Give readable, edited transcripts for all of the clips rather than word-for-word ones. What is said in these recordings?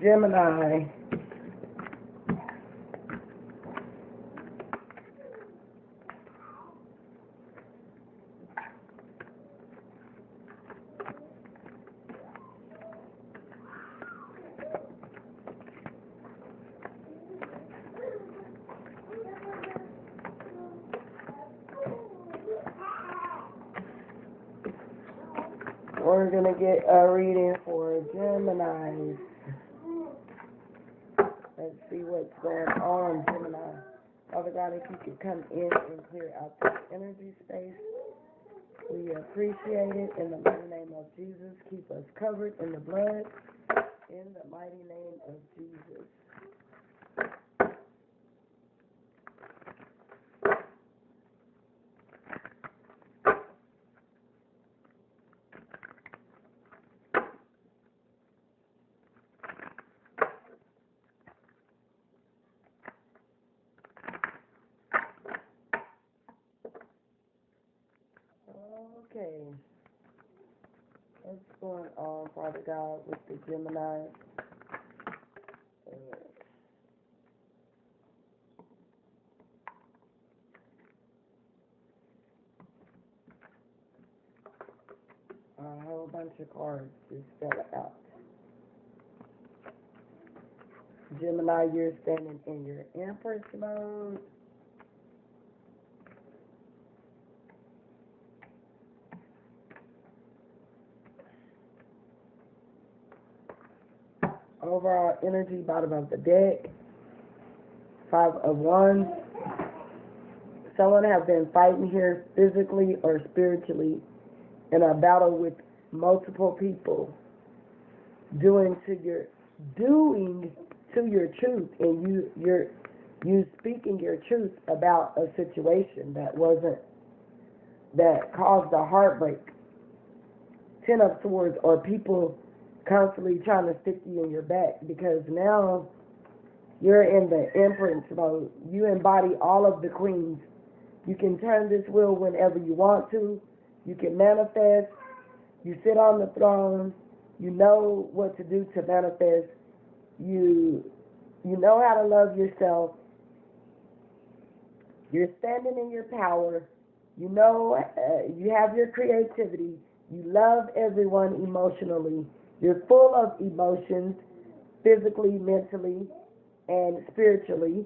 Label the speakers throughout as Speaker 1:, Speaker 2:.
Speaker 1: Gemini. We're going to get a reading for Gemini's. Let's see what's going on, Gemini. Father God, if you could come in and clear out this energy space, we appreciate it. In the mighty name of Jesus, keep us covered in the blood. In the mighty name of Jesus. Okay. What's going on, Father God, with the Gemini? A whole bunch of cards just fell out. Gemini, you're standing in your Empress mode. Overall energy, bottom of the deck. 5 of Wands. Someone has been fighting here physically or spiritually in a battle with multiple people, doing to your truth, and you speaking your truth about a situation that caused a heartbreak. 10 of Swords, or people constantly trying to stick you in your back, because now you're in the Empress mode. You embody all of the queens. You can turn this wheel whenever you want to. You can manifest. You sit on the throne. You know what to do to manifest. You know how to love yourself. You're standing in your power. You know you have your creativity. You love everyone emotionally. You're full of emotions, physically, mentally, and spiritually.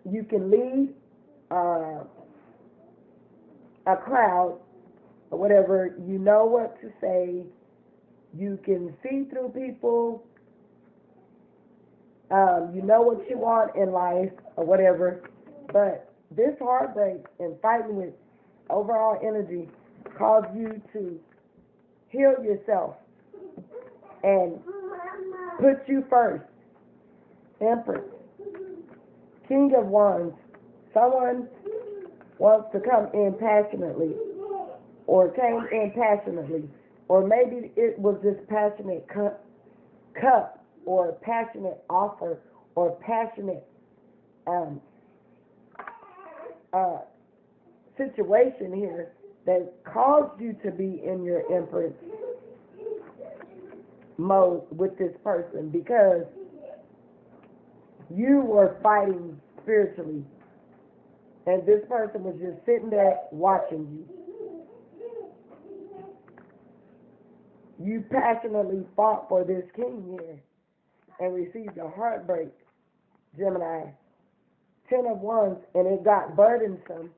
Speaker 1: You can lead a crowd or whatever. You know what to say. You can see through people. You know what you want in life or whatever. But this heartbreak and fighting with overall energy caused you to heal yourself and put you first. Empress. King of Wands. Someone wants to come in passionately, or came in passionately, or maybe it was this passionate cup, or passionate offer, or passionate situation here that caused you to be in your Empress mode with this person, because you were fighting spiritually and this person was just sitting there watching you. You passionately fought for this king here and received a heartbreak, Gemini. 10 of Wands, and it got burdensome.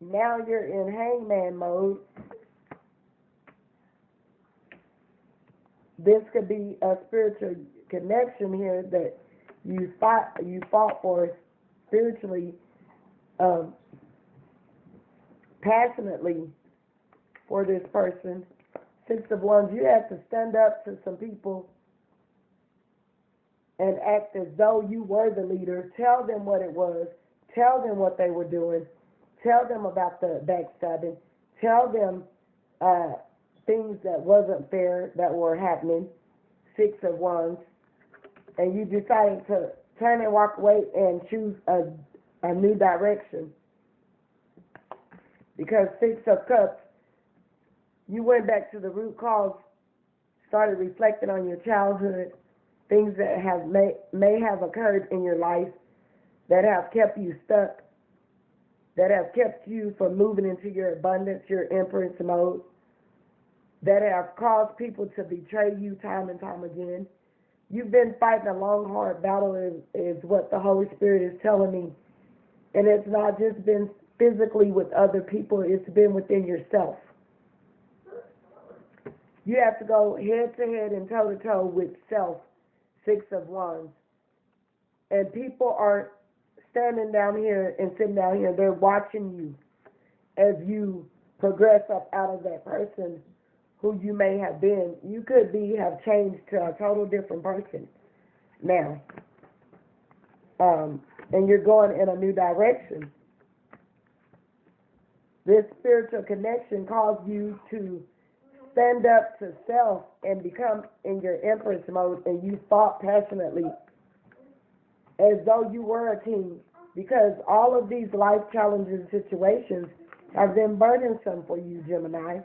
Speaker 1: Now you're in hangman mode. This could be a spiritual connection here that you fought for spiritually, passionately for this person. 6 of Wands, you have to stand up to some people and act as though you were the leader. Tell them what it was. Tell them what they were doing. Tell them about the backstabbing. Tell them things that wasn't fair that were happening. 6 of Wands. And you decided to turn and walk away and choose a new direction. Because 6 of Cups, you went back to the root cause started reflecting on your childhood, things that may have occurred in your life that have kept you stuck, that have kept you from moving into your abundance, your empress mode, that have caused people to betray you time and time again. You've been fighting a long, hard battle is what the Holy Spirit is telling me. And it's not just been physically with other people, it's been within yourself. You have to go head to head and toe to toe with self, 6 of Wands. And people are standing down here and sitting down here, they're watching you as you progress up out of that person who you may have been. You could have changed to a total different person now. And you're going in a new direction. This spiritual connection caused you to stand up to self and become in your empress mode, and you fought passionately as though you were a king, because all of these life challenges and situations have been burdensome for you, Gemini.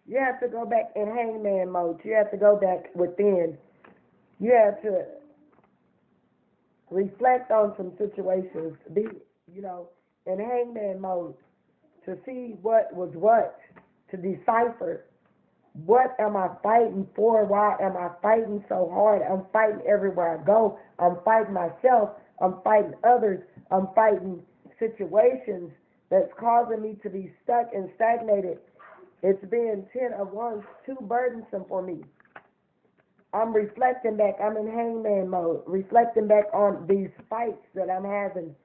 Speaker 1: You have to go back in hangman mode. You have to go back within. You have to reflect on some situations, be, in hangman mode, to see what was what, to decipher what am I fighting for, why am I fighting so hard. I'm fighting everywhere I go. I'm fighting myself. I'm fighting others. I'm fighting situations that's causing me to be stuck and stagnated. It's been 10 of Wands, too burdensome for me. I'm reflecting back. I'm in hangman mode, reflecting back on these fights that I'm having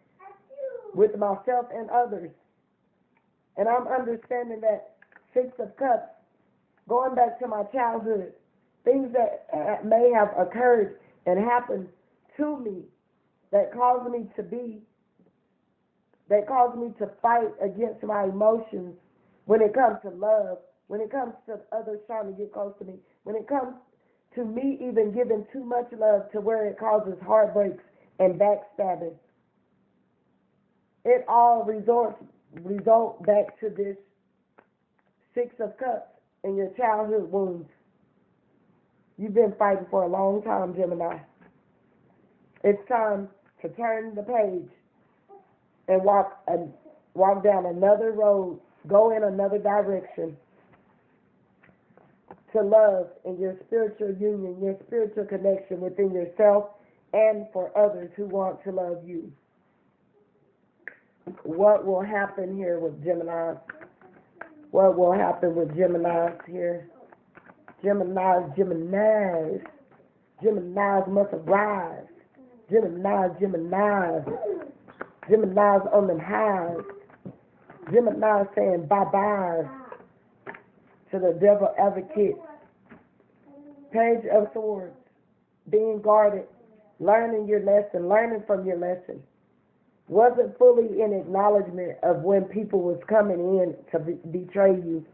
Speaker 1: with myself and others. And I'm understanding that 6 of Cups, going back to my childhood, things that may have occurred and happened to me that caused me to fight against my emotions when it comes to love, when it comes to others trying to get close to me, when it comes to me even giving too much love to where it causes heartbreaks and backstabbing. It all result back to this 6 of Cups and your childhood wounds. You've been fighting for a long time, Gemini. It's time to turn the page and walk down another road, go in another direction to love and your spiritual union, your spiritual connection within yourself and for others who want to love you. What will happen here with Gemini? What will happen with Gemini's here? Gemini's must arise. Gemini's on them highs. Gemini saying bye-bye to the devil advocate. Page of Swords, being guarded, learning your lesson, learning from your lesson. Wasn't fully in acknowledgement of when people was coming in to betray you.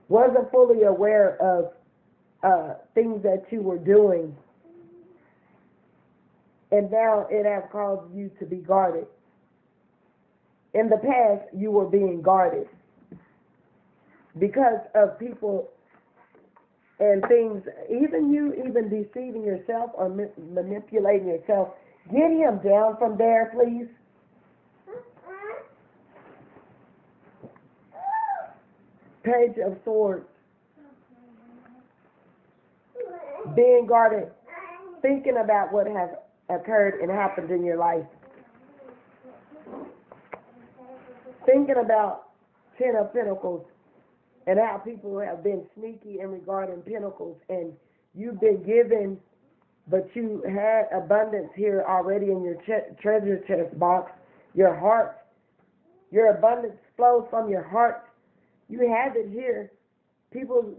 Speaker 1: Wasn't fully aware of things that you were doing. And now it has caused you to be guarded. In the past, you were being guarded because of people and things, even deceiving yourself or manipulating yourself. Get him down from there, please. Page of Swords. Being guarded, thinking about what has occurred and happened in your life. Thinking about 10 of Pentacles and how people have been sneaky in regarding Pentacles, and you've been given, but you had abundance here already in your treasure chest box. Your heart, your abundance flows from your heart. You have it here. People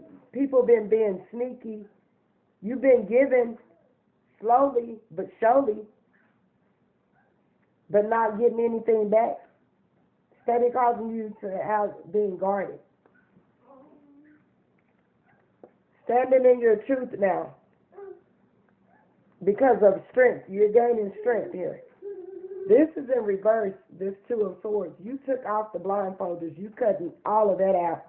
Speaker 1: been being sneaky. You've been given slowly but surely, but not getting anything back. Steady causing you to have being guarded. Standing in your truth now. Because of strength. You're gaining strength here. This is in reverse, this 2 of Swords. You took off the blindfolders. You cut all of that out.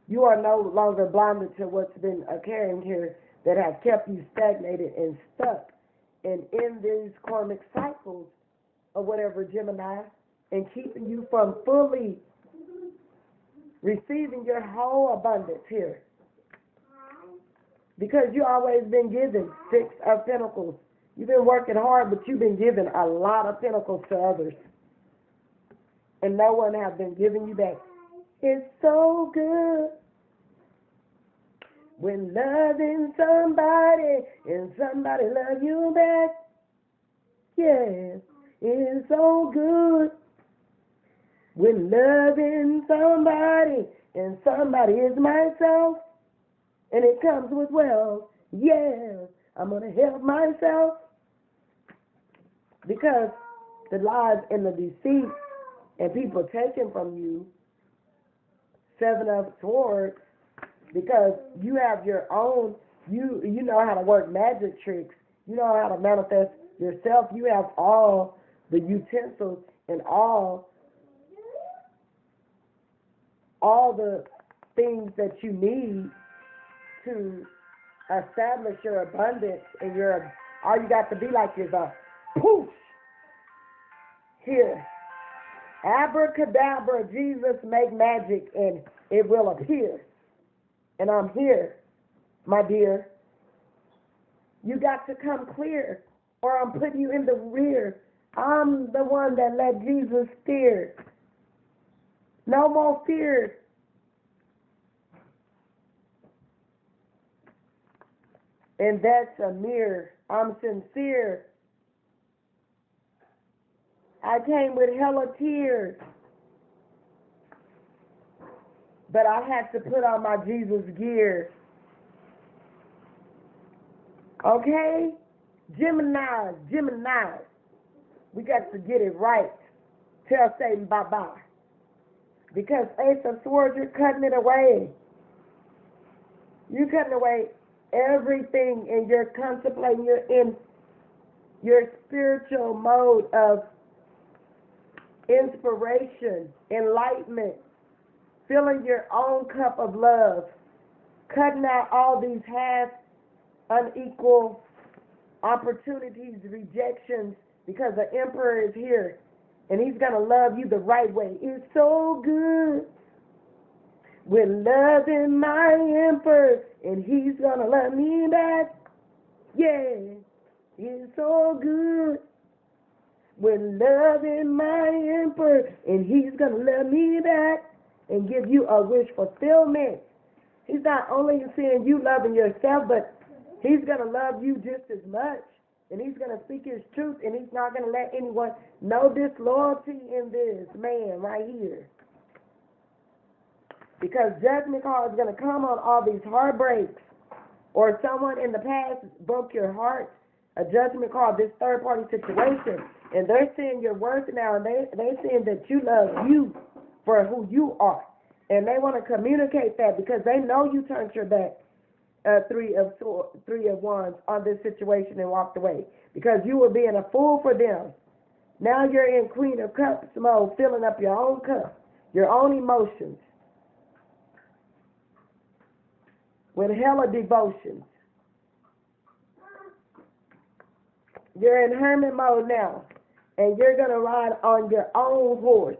Speaker 1: You are no longer blinded to what's been occurring here that has kept you stagnated and stuck and in these karmic cycles or whatever, Gemini, and keeping you from fully receiving your whole abundance here. Because you always been given 6 of Pentacles. You've been working hard, but you've been given a lot of Pentacles to others. And no one has been giving you back. It's so good when loving somebody and somebody love you back. Yes, it's so good when loving somebody and somebody is myself. And it comes with wealth. Yeah, I'm going to help myself. Because the lies and the deceit and people taking from you, 7 of Swords, because you have your own, you know how to work magic tricks. You know how to manifest yourself. You have all the utensils and all the things that you need to establish your abundance, and all you got to be like is a poof here. Abracadabra, Jesus, make magic and it will appear. And I'm here, my dear. You got to come clear or I'm putting you in the rear. I'm the one that let Jesus steer. No more fear. And that's a mirror. I'm sincere. I came with hella tears. But I had to put on my Jesus gear. Okay? Gemini'S. We got to get it right. Tell Satan bye-bye. Because Ace of Swords, you're cutting it away. You're cutting away everything, and you're contemplating. You're in your spiritual mode of inspiration, enlightenment, filling your own cup of love, cutting out all these half unequal opportunities, rejections, because the Emperor is here, and he's going to love you the right way. It's so good. We're loving my Emperor, and he's going to love me back. Yeah, it's so good. We're loving my Emperor, and he's going to love me back and give you a wish fulfillment. He's not only seeing you loving yourself, but he's going to love you just as much. And he's going to speak his truth, and he's not going to let anyone know disloyalty in this man right here. Because judgment call is going to come on all these heartbreaks, or someone in the past broke your heart. A judgment call, this third-party situation, and they're seeing your worth now, and they're seeing that you love you for who you are, and they want to communicate that because they know you turned your back, 3 of Wands, on this situation and walked away because you were being a fool for them. Now you're in Queen of Cups mode, filling up your own cup, your own emotions, with hella devotions. You're in hermit mode now, and you're going to ride on your own horse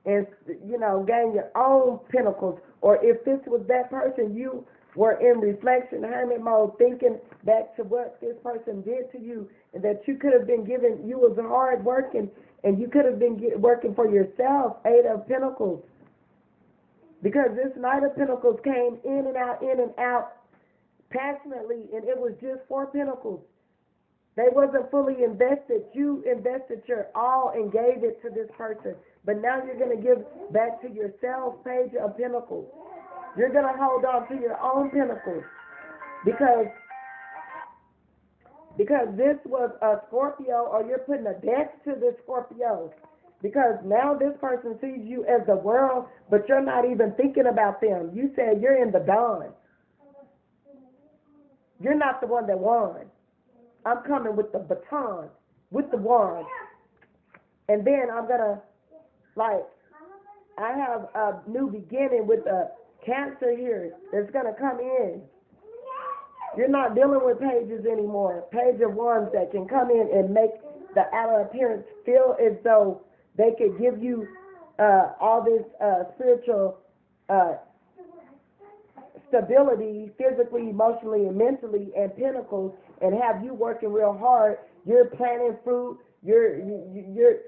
Speaker 1: and, gain your own pinnacles. Or if this was that person, you were in reflection, hermit mode, thinking back to what this person did to you, and that you could have been given, you was hard working, and you could have been working for yourself, 8 of Pentacles. Because this Knight of Pentacles came in and out passionately, and it was just 4 Pentacles. They wasn't fully invested. You invested your all and gave it to this person. But now you're going to give back to yourself, Page of Pentacles. You're going to hold on to your own Pentacles. Because this was a Scorpio, or you're putting a death to this Scorpio. Because now this person sees you as the world, but you're not even thinking about them. You said you're in the dawn. You're not the one that won. I'm coming with the baton, with the wand. And then I'm going to, I have a new beginning with a Cancer here that's going to come in. You're not dealing with pages anymore. Page of Wands that can come in and make the outer appearance feel as though they could give you all this spiritual stability, physically, emotionally, and mentally, and Pentacles, and have you working real hard. You're planting fruit. You're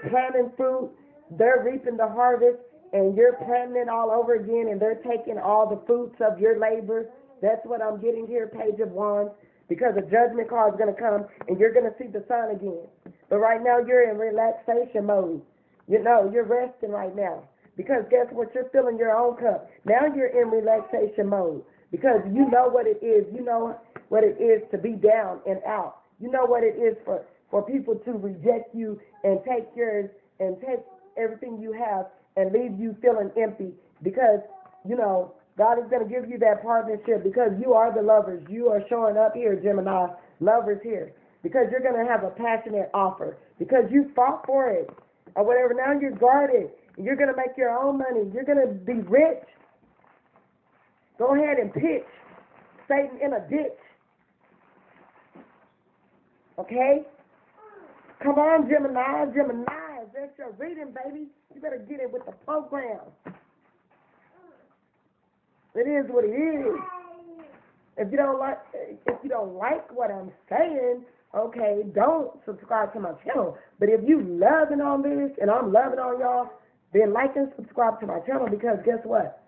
Speaker 1: planting fruit. They're reaping the harvest, and you're planting it all over again, and they're taking all the fruits of your labor. That's what I'm getting here, Page of Wands, because a judgment card is going to come, and you're going to see the sun again. But right now, you're in relaxation mode. You know, you're resting right now. Because guess what? You're filling your own cup. Now you're in relaxation mode. Because you know what it is. You know what it is to be down and out. You know what it is for people to reject you and take yours and take everything you have and leave you feeling empty. Because, you know, God is going to give you that partnership because you are the lovers. You are showing up here, Gemini, lovers here. Because you're going to have a passionate offer. Because you fought for it or whatever. Now you're guarded. You're going to make your own money. You're going to be rich. Go ahead and pitch Satan in a ditch. Okay? Come on, Gemini. That's your reading, baby. You better get it with the program. It is what it is. If you don't like what I'm saying, okay, don't subscribe to my channel. But if you loving on this and I'm loving on y'all, then like and subscribe to my channel because guess what?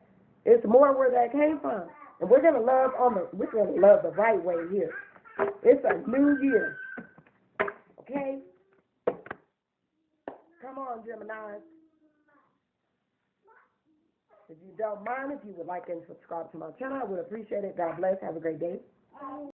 Speaker 1: It's more where that came from. And we're gonna love the right way here. It's a new year. Okay? Come on, Gemini. If you don't mind, if you would like and subscribe to my channel, I would appreciate it. God bless. Have a great day.